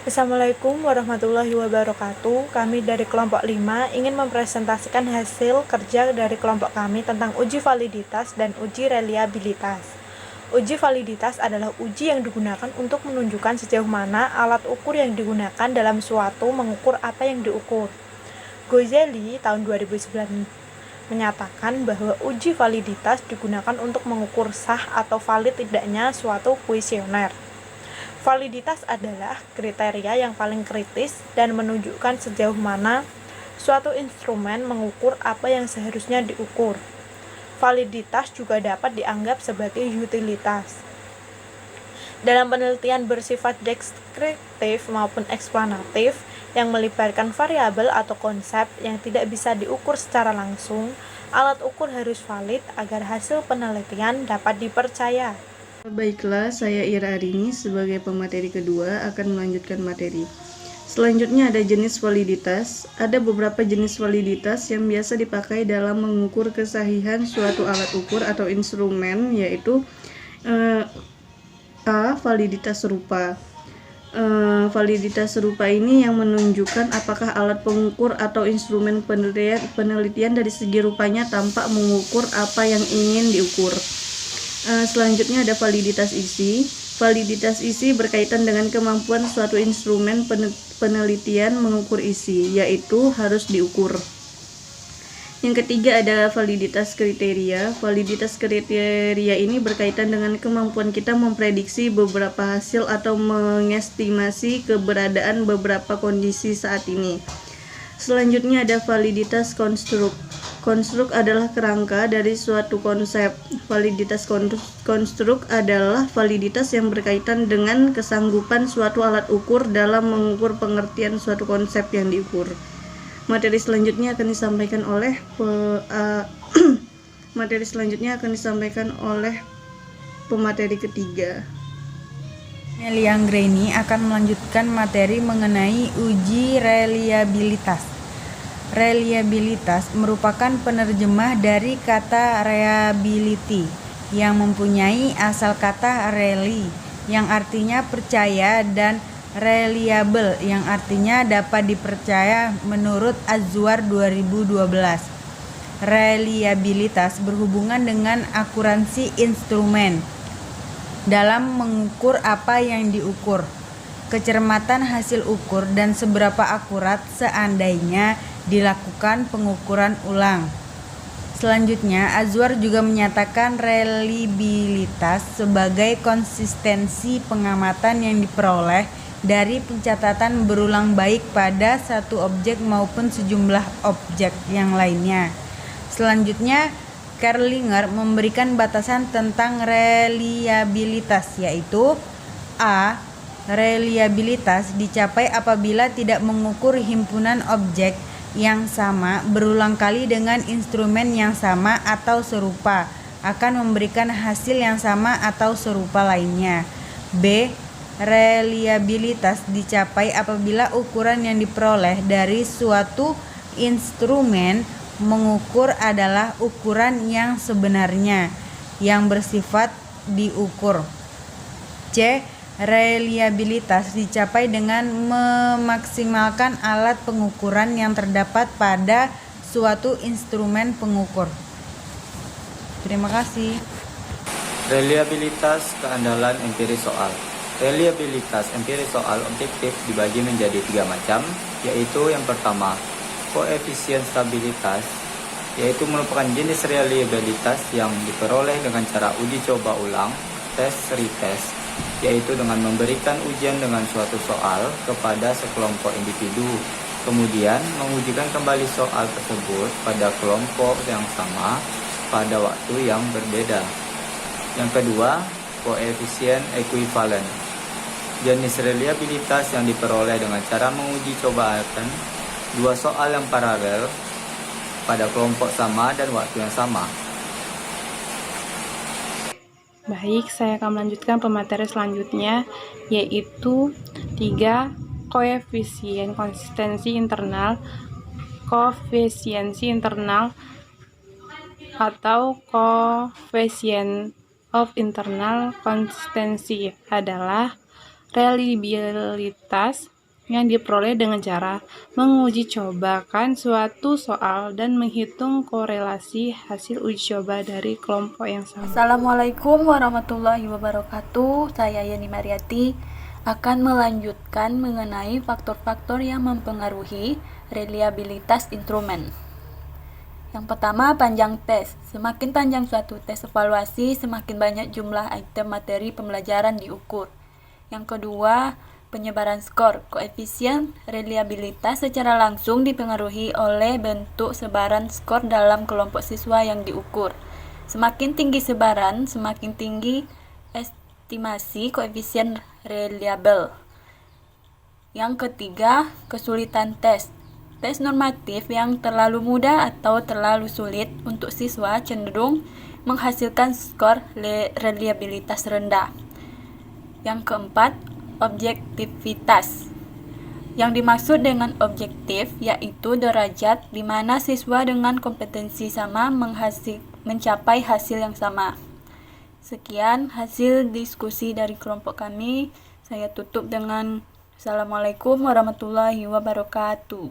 Assalamualaikum warahmatullahi wabarakatuh. Kami dari kelompok 5 ingin mempresentasikan hasil kerja dari kelompok kami tentang uji validitas dan uji reliabilitas. Uji validitas adalah uji yang digunakan untuk menunjukkan sejauh mana alat ukur yang digunakan dalam suatu mengukur apa yang diukur. Gozeli tahun 2009 menyatakan bahwa uji validitas digunakan untuk mengukur sah atau valid tidaknya suatu kuesioner. Validitas adalah kriteria yang paling kritis dan menunjukkan sejauh mana suatu instrumen mengukur apa yang seharusnya diukur. Validitas juga dapat dianggap sebagai utilitas. Dalam penelitian bersifat deskriptif maupun eksplanatif yang melibatkan variabel atau konsep yang tidak bisa diukur secara langsung, alat ukur harus valid agar hasil penelitian dapat dipercaya. Baiklah, saya Ira Arini sebagai pemateri kedua akan melanjutkan materi. Selanjutnya ada jenis validitas. Ada beberapa jenis validitas yang biasa dipakai dalam mengukur kesahihan suatu alat ukur atau instrumen, yaitu A. Validitas serupa. Validitas serupa ini yang menunjukkan apakah alat pengukur atau instrumen penelitian dari segi rupanya tampak mengukur apa yang ingin diukur. Selanjutnya ada validitas isi. Validitas isi berkaitan dengan kemampuan suatu instrumen penelitian mengukur isi, yaitu harus diukur. Yang ketiga ada validitas kriteria. Validitas kriteria ini berkaitan dengan kemampuan kita memprediksi beberapa hasil atau mengestimasi keberadaan beberapa kondisi saat ini. Selanjutnya ada validitas konstruk. Konstruk adalah kerangka dari suatu konsep. Validitas konstruk adalah validitas yang berkaitan dengan kesanggupan suatu alat ukur dalam mengukur pengertian suatu konsep yang diukur. Materi selanjutnya akan disampaikan oleh pemateri ketiga. Nelly Anggreni akan melanjutkan materi mengenai uji reliabilitas. Reliabilitas merupakan penerjemah dari kata reliability yang mempunyai asal kata rely yang artinya percaya dan reliable yang artinya dapat dipercaya menurut Azwar 2012. Reliabilitas berhubungan dengan akuransi instrumen dalam mengukur apa yang diukur, kecermatan hasil ukur, dan seberapa akurat seandainya dilakukan pengukuran ulang. Selanjutnya, Azwar juga menyatakan reliabilitas sebagai konsistensi pengamatan yang diperoleh dari pencatatan berulang baik pada satu objek maupun sejumlah objek yang lainnya. Selanjutnya, Kerlinger memberikan batasan tentang reliabilitas, yaitu A. Reliabilitas dicapai apabila tidak mengukur himpunan objek yang sama berulang kali dengan instrumen yang sama atau serupa akan memberikan hasil yang sama atau serupa lainnya. B. Reliabilitas dicapai apabila ukuran yang diperoleh dari suatu instrumen mengukur adalah ukuran yang sebenarnya yang bersifat diukur. C. Reliabilitas dicapai dengan memaksimalkan alat pengukuran yang terdapat pada suatu instrumen pengukur. Terima kasih. Reliabilitas keandalan empiris soal. Reliabilitas empiris soal objektif dibagi menjadi 3 macam, yaitu yang pertama, koefisien stabilitas, yaitu merupakan jenis reliabilitas yang diperoleh dengan cara uji coba ulang, retest, yaitu dengan memberikan ujian dengan suatu soal kepada sekelompok individu, kemudian mengujikan kembali soal tersebut pada kelompok yang sama pada waktu yang berbeda. Yang kedua, koefisien ekuivalen, jenis reliabilitas yang diperoleh dengan cara menguji cobakan dua soal yang paralel pada kelompok sama dan waktu yang sama. Baik, saya akan melanjutkan pemateri selanjutnya, yaitu 3 koefisien konsistensi internal. Koefisiensi internal atau coefficient of internal consistency adalah reliabilitas yang diperoleh dengan cara menguji cobakan suatu soal dan menghitung korelasi hasil uji coba dari kelompok yang sama. Assalamualaikum warahmatullahi wabarakatuh. Saya Yani Mariati akan melanjutkan mengenai faktor-faktor yang mempengaruhi reliabilitas instrumen. Yang pertama, panjang tes. Semakin panjang suatu tes evaluasi, semakin banyak jumlah item materi pembelajaran diukur. Yang kedua, penyebaran skor. Koefisien reliabilitas secara langsung dipengaruhi oleh bentuk sebaran skor dalam kelompok siswa yang diukur. Semakin tinggi sebaran, semakin tinggi estimasi koefisien reliable. Yang ketiga, kesulitan tes. Tes normatif yang terlalu mudah atau terlalu sulit untuk siswa cenderung menghasilkan skor reliabilitas rendah. Yang keempat, objektivitas. Yang dimaksud dengan objektif yaitu derajat di mana siswa dengan kompetensi sama mencapai hasil yang sama. Sekian hasil diskusi dari kelompok kami. Saya tutup dengan Assalamualaikum warahmatullahi wabarakatuh.